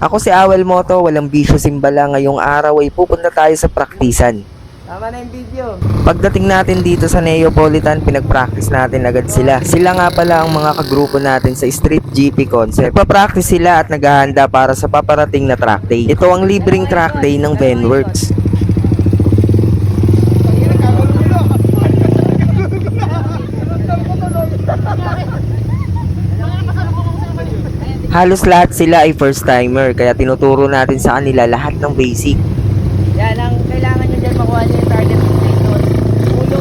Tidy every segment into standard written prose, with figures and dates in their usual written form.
Ako si Awel Moto, walang bisyo simbala. Ngayong araw ay pupunta tayo sa praktisan. Tama na yung video. Pagdating natin dito sa Neapolitan, pinag-practice natin agad sila. Sila nga pala ang mga kagrupo natin sa Street GP Concept. Nagpa-practice sila at naghahanda para sa paparating na track day. Ito ang libreng track day ng Venworks. Halos lahat sila ay first timer, kaya tinuturo natin sa kanila lahat ng basic. Yan, ang kailangan nyo dyan makuha nyo yung target station. Ulo.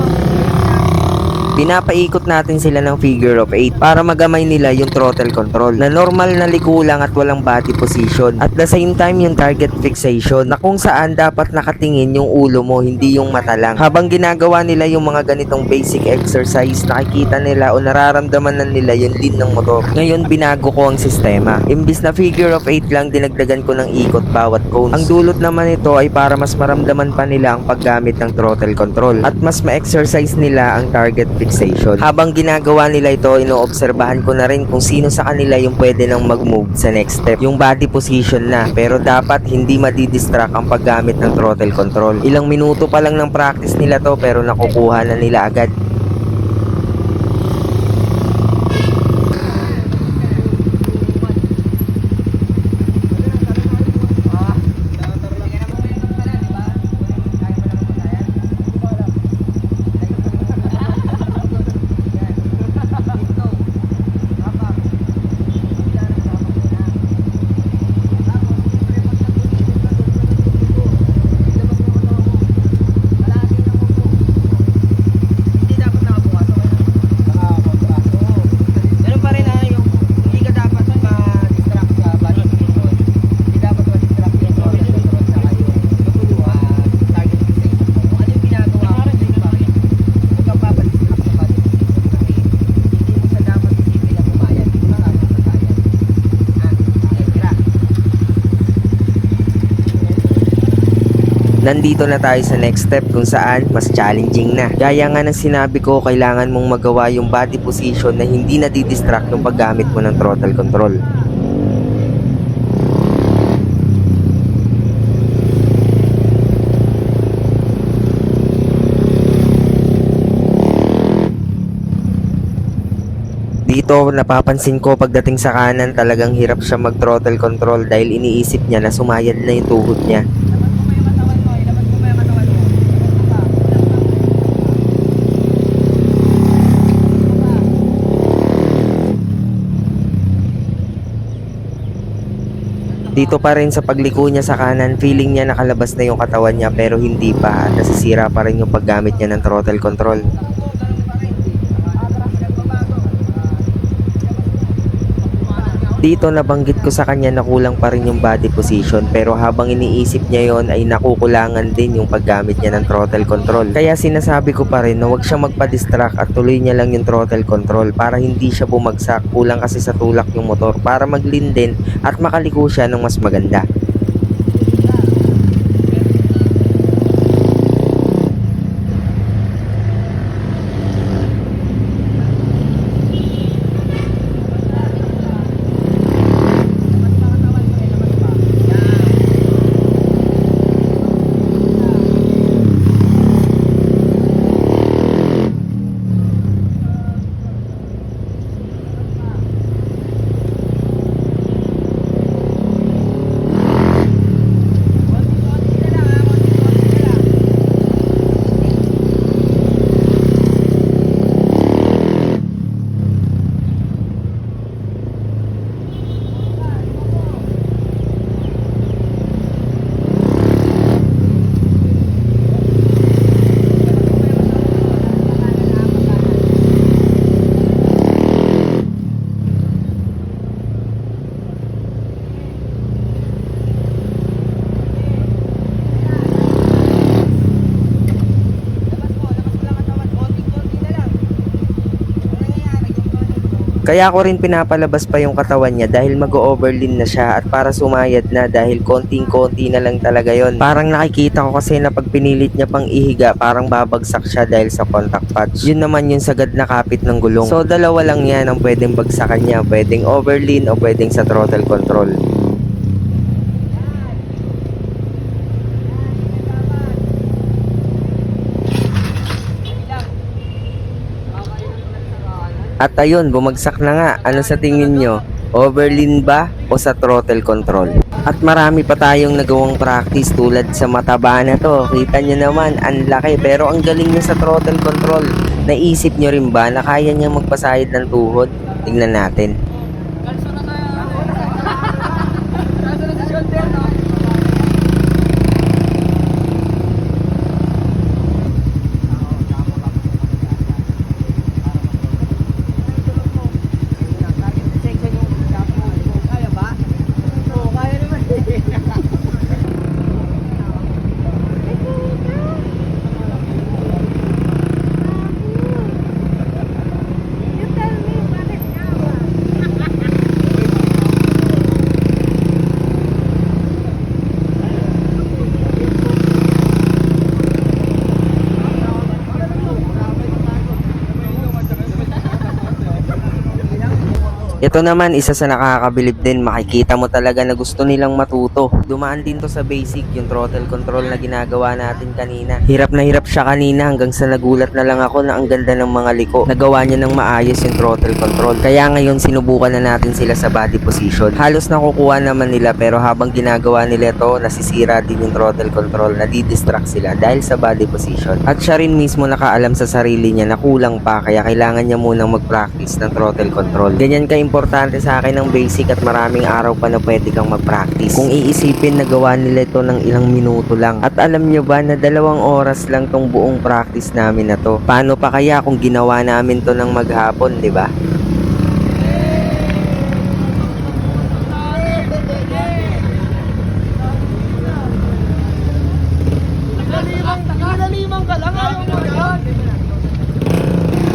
Pinapaikot natin sila ng figure of 8 para magamay nila yung throttle control na normal na liko lang at walang body position. At the same time yung target fixation na kung saan dapat nakatingin yung ulo mo, hindi yung mata lang. Habang ginagawa nila yung mga ganitong basic exercise, nakikita nila o nararamdaman na nila yung lean ng motor. Ngayon binago ko ang sistema. Imbis na figure of 8 lang, dinagdagan ko ng ikot bawat cones. Ang dulot naman ito ay para mas maramdaman pa nila ang paggamit ng throttle control at mas ma-exercise nila ang target fixation. Habang ginagawa nila ito, inoobserbahan ko na rin kung sino sa kanila yung pwede nang mag-move sa next step. Yung body position na, pero dapat hindi madidistract ang paggamit ng throttle control. Ilang minuto pa lang ng practice nila to pero nakukuha na nila agad. Nandito na tayo sa next step kung saan mas challenging na. Gaya nga ng sinabi ko, kailangan mong magawa yung body position na hindi nadidistract yung paggamit mo ng throttle control. Dito napapansin ko pagdating sa kanan talagang hirap siya mag throttle control dahil iniisip niya na sumayad na yung tuhod niya. Dito pa rin sa pagliko niya sa kanan, feeling niya nakalabas na yung katawan niya pero hindi pa at nasisira pa rin yung paggamit niya ng throttle control. Dito nabanggit ko sa kanya na kulang pa rin yung body position pero habang iniisip niya yon ay nakukulangan din yung paggamit niya ng throttle control. Kaya sinasabi ko pa rin na huwag siya magpa-distract at tuloy niya lang yung throttle control para hindi siya bumagsak. Kulang kasi sa tulak yung motor para mag-lean din at makaliko siya ng mas maganda. Kaya ko rin pinapalabas pa yung katawan niya dahil mag-overlean na siya at para sumayad na dahil konting-konti na lang talaga yon. Parang nakikita ko kasi na pag pinilit niya pang ihiga parang babagsak siya dahil sa contact patch. Yun naman yung sagad na kapit ng gulong. So dalawa lang yan ang pwedeng bagsakan niya, pwedeng overlean o pwedeng sa throttle control. At ayun, bumagsak na nga. Ano sa tingin nyo? Overlean ba o sa throttle control? At marami pa tayong nagawang practice tulad sa mataba na to. Kita nyo naman, ang laki pero ang galing niya sa throttle control. Naisip nyo rin ba na kaya niya magpasayad ng tuhod? Tingnan natin. Kaya ba? Oo, kaya naman. Ito naman, isa sa nakakabilib din, makikita mo talaga na gusto nilang matuto. Dumaan din to sa basic, yung throttle control na ginagawa natin kanina. Hirap na hirap siya kanina hanggang sa nagulat na lang ako na ang ganda ng mga liko. Nagawa niya ng maayos yung throttle control. Kaya ngayon sinubukan na natin sila sa body position. Halos nakukuha naman nila pero habang ginagawa nila to, nasisira din yung throttle control, nadidistract sila dahil sa body position. At siya rin mismo nakaalam sa sarili niya na kulang pa kaya kailangan niya munang mag-practice ng throttle control. Ganyan ka-importante sa akin ng basic at maraming araw pa na pwede kang mag-practice. Kung iisipin, nagawa nila ito ng ilang minuto lang. At alam nyo ba na 2 oras lang tong buong practice namin na to? Paano pa kaya kung ginawa namin to ng maghapon, di ba? Nakalimang ka lang. Ayaw mo yan.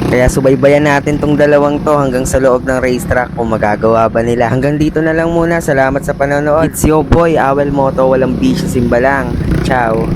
Kaya subaybayan natin tong dalawang to hanggang sa loob ng racetrack kung magagawa ba nila. Hanggang dito na lang muna. Salamat sa panonood. It's your boy, Awel Moto. Walang bisyo, simba lang. Ciao.